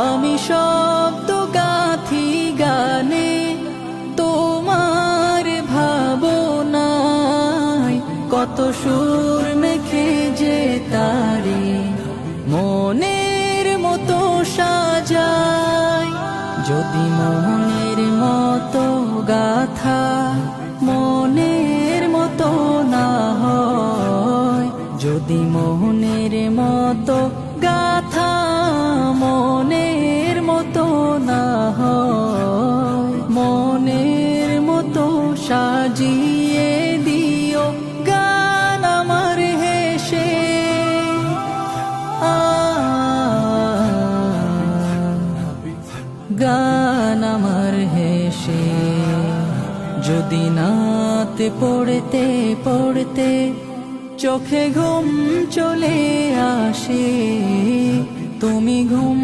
আমি শব্দ গাথি গানে তোমার ভাবনায়, কত সুর মেখে যে তারে মনের মতো সাজাই। যদি মনের মতো গাথা মনের মতো না হয়, যদি মনের মতো গাথা মনের মতো না হয়, মনের মতো সাজিয়ে দিও গান আমার হেসে। গান আমার হেসে। যদি নাত পড়তে পড়তে চোখে ঘুম চলে আসে, তুমি ঘুম